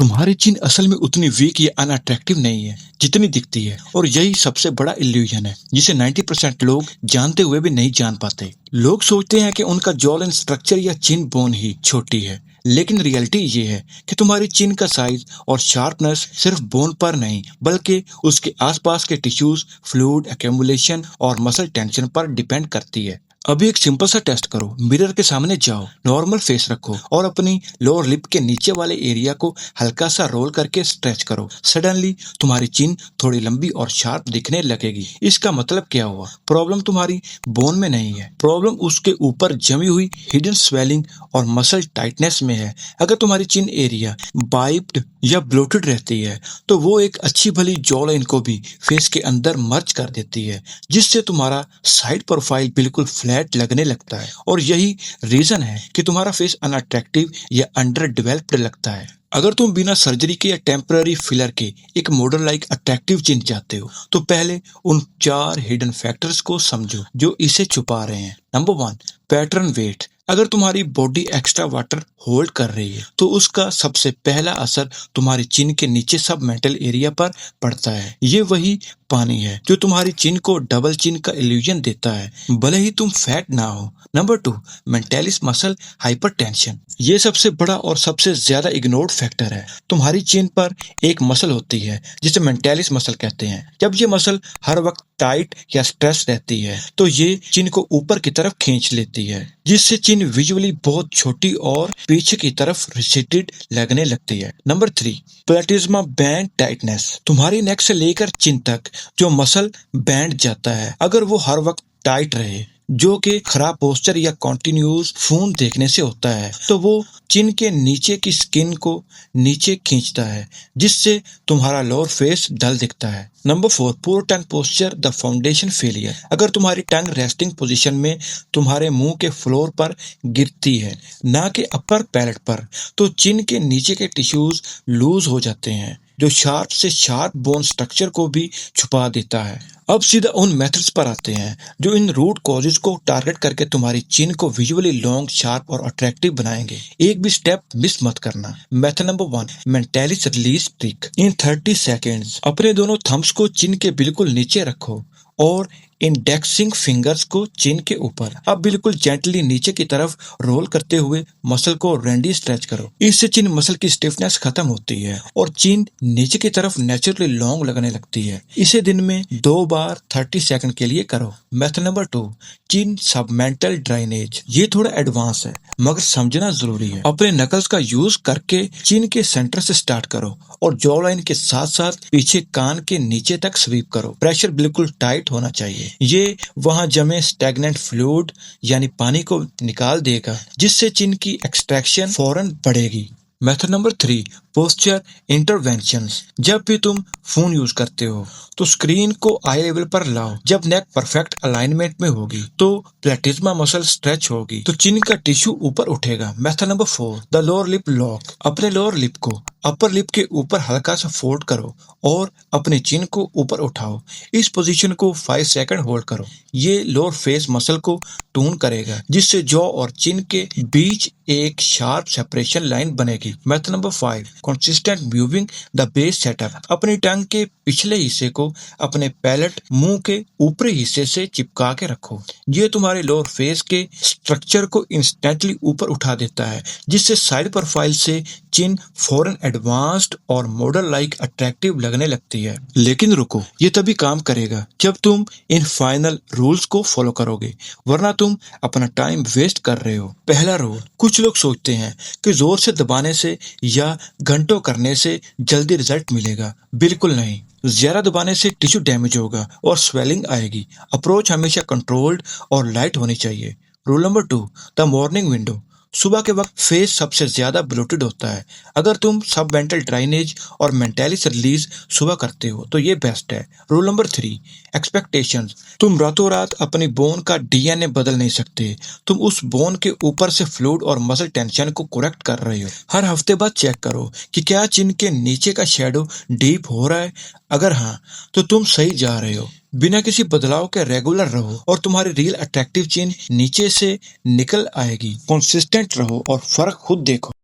तुम्हारी चिन असल में उतनी वीक या अनअट्रैक्टिव नहीं है जितनी दिखती है, और यही सबसे बड़ा इल्यूजन है जिसे 90% लोग जानते हुए भी नहीं जान पाते। लोग सोचते हैं कि उनका जॉ लाइन स्ट्रक्चर या चिन बोन ही छोटी है, लेकिन रियलिटी ये है कि तुम्हारी चिन का साइज और शार्पनेस सिर्फ बोन पर नहीं बल्कि उसके आसपास के टिश्यूज, फ्लूइड एक्यूमुलेशन और मसल टेंशन पर डिपेंड करती है। अभी एक सिंपल सा टेस्ट करो। मिरर के सामने जाओ, नॉर्मल फेस रखो और अपनी लोअर लिप के नीचे वाले एरिया को हल्का सा रोल करके स्ट्रेच करो। सडनली तुम्हारी चिन थोड़ी लंबी और शार्प दिखने लगेगी। इसका मतलब क्या हुआ? प्रॉब्लम तुम्हारी बोन में नहीं है, प्रॉब्लम उसके ऊपर जमी हुई हिडन स्वेलिंग और मसल टाइटनेस में है। अगर तुम्हारी चिन एरिया बाइप्ड या ब्लोटेड रहती है तो वो एक अच्छी भली जॉ लाइन को भी फेस के अंदर मर्ज कर देती है, जिससे तुम्हारा साइड प्रोफाइल बिल्कुल फ्लैट लगने लगता है। और यही रीजन है कि तुम्हारा फेस अनअट्रैक्टिव या अंडर डेवलप्ड लगता है। अगर तुम बिना सर्जरी के या टेम्पररी फिलर के एक मॉडल लाइक अट्रैक्टिव चिन चाहते हो तो पहले उन 4 हिडन फैक्टर्स को समझो जो इसे छुपा रहे हैं। Number 1, pattern weight. अगर तुम्हारी बॉडी एक्स्ट्रा वाटर होल्ड कर रही है तो उसका सबसे पहला असर तुम्हारी चिन के नीचे सब मेंटल एरिया पर पड़ता है। ये वही पानी है जो तुम्हारी चिन को डबल चिन का इल्यूजन देता है, भले ही तुम फैट ना हो। Number 2, mentalis muscle hypertension. ये सबसे बड़ा और सबसे ज्यादा इग्नोर्ड फैक्टर है। तुम्हारी चिन पर एक मसल होती है जिसे मेंटालिस मसल कहते हैं। जब ये मसल हर वक्त टाइट या स्ट्रेस रहती है तो ये चिन को ऊपर की तरफ खींच लेती है, जिससे चिन विजुअली बहुत छोटी और पीछे की तरफ रिसेटेड लगने लगती है। Number 3, प्लेटिज्मा band tightness. तुम्हारी नेक से लेकर चिन तक जो मसल बैंड जाता है, अगर वो हर वक्त टाइट रहे, जो कि खराब पोस्चर या कॉन्टिन्यूस फोन देखने से होता है, तो वो चिन के नीचे की स्किन को नीचे खींचता है, जिससे तुम्हारा लोअर फेस डल दिखता है। Number 4, poor tongue posture, the foundation failure. अगर तुम्हारी टंग रेस्टिंग पोजीशन में तुम्हारे मुंह के फ्लोर पर गिरती है, ना कि अपर पैलेट पर, तो चिन के नीचे के टिश्यूज लूज हो जाते हैं, जो शार्प से शार्प बोन स्ट्रक्चर को भी छुपा देता है। अब सीधा उन मेथड्स पर आते हैं जो इन रूट कॉजेज को टारगेट करके तुम्हारी चिन को विजुअली लॉन्ग, शार्प और अट्रैक्टिव बनाएंगे। एक भी स्टेप मिस मत करना। Method number 1, mentalis release trick. इन 30 सेकेंड्स अपने दोनों थम्स को चिन के बिल्कुल नीचे रखो और इंडेक्सिंग फिंगर्स को चिन के ऊपर। अब बिल्कुल जेंटली नीचे की तरफ रोल करते हुए मसल को रैंडी स्ट्रेच करो। इससे चिन मसल की स्टिफनेस खत्म होती है और चिन नीचे की तरफ नेचुरली लॉन्ग लगने लगती है। इसे दिन में 2 बार 30 सेकंड के लिए करो। मेथड नंबर 2, चिन सबमेंटल ड्रेनेज। ये थोड़ा एडवांस है मगर समझना जरूरी है। अपने नकल्स का यूज करके चिन के सेंटर से स्टार्ट करो और जॉ लाइन के साथ साथ पीछे कान के नीचे तक स्वीप करो। प्रेशर बिल्कुल टाइट होना चाहिए। ये वहां जमे स्टैग्नेंट फ्लूइड यानी पानी को निकाल देगा, जिससे चिन की एक्सट्रैक्शन फौरन बढ़ेगी। Method number 3, posture interventions. जब भी तुम फोन यूज करते हो तो स्क्रीन को आई लेवल पर लाओ। जब नेक परफेक्ट अलाइनमेंट में होगी तो प्लेटिज्मा मसल स्ट्रेच होगी तो चिन का टिश्यू ऊपर उठेगा। Method number 4, the lower lip lock. अपने लोअर लिप को अपर लिप के ऊपर हल्का सा फोल्ड करो और अपने चिन को ऊपर उठाओ। इस पोजीशन को 5 सेकंड होल्ड करो। ये लोअर फेस मसल को टून करेगा, जिससे जॉ और चिन के बीच एक शार्प सेपरेशन लाइन बनेगी। Method number 5, consistent moving the base setup. अपनी टंग के पिछले हिस्से को अपने पैलेट मुंह के ऊपरी हिस्से से चिपका के रखो। ये तुम्हारे लोअर फेस के स्ट्रक्चर को इंस्टेंटली ऊपर उठा देता है, जिससे साइड प्रोफाइल से चिन फॉरन एडवांस्ड और मॉडल लाइक अट्रैक्टिव लगने लगती है। लेकिन रुको, ये तभी काम करेगा जब तुम इन फाइनल रूल्स को फॉलो करोगे, वरना तुम अपना टाइम वेस्ट कर रहे हो। पहला रूल, कुछ लोग सोचते हैं कि जोर से दबाने से या घंटों करने से जल्दी रिजल्ट मिलेगा। बिल्कुल नहीं, ज्यादा दबाने से टिश्यू डैमेज होगा और स्वेलिंग आएगी। अप्रोच हमेशा कंट्रोल्ड और लाइट होनी चाहिए। Rule number 2, the morning window. सुबह के वक्त फेस सबसे ज्यादा ब्लोटेड होता है। अगर तुम सबमेंटल ड्राइनेज और मेंटालिस रिलीज सुबह करते हो तो ये बेस्ट है। Rule number 3, expectations. तुम रातों रात अपनी बोन का डीएनए बदल नहीं सकते। तुम उस बोन के ऊपर से फ्लूइड और मसल टेंशन को करेक्ट कर रहे हो। हर हफ्ते बाद चेक करो कि क्या चिन के नीचे का शेडो डीप हो रहा है। अगर हाँ, तो तुम सही जा रहे हो। बिना किसी बदलाव के रेगुलर रहो और तुम्हारी रियल अट्रैक्टिव चिन नीचे से निकल आएगी। कंसिस्टेंट रहो और फर्क खुद देखो।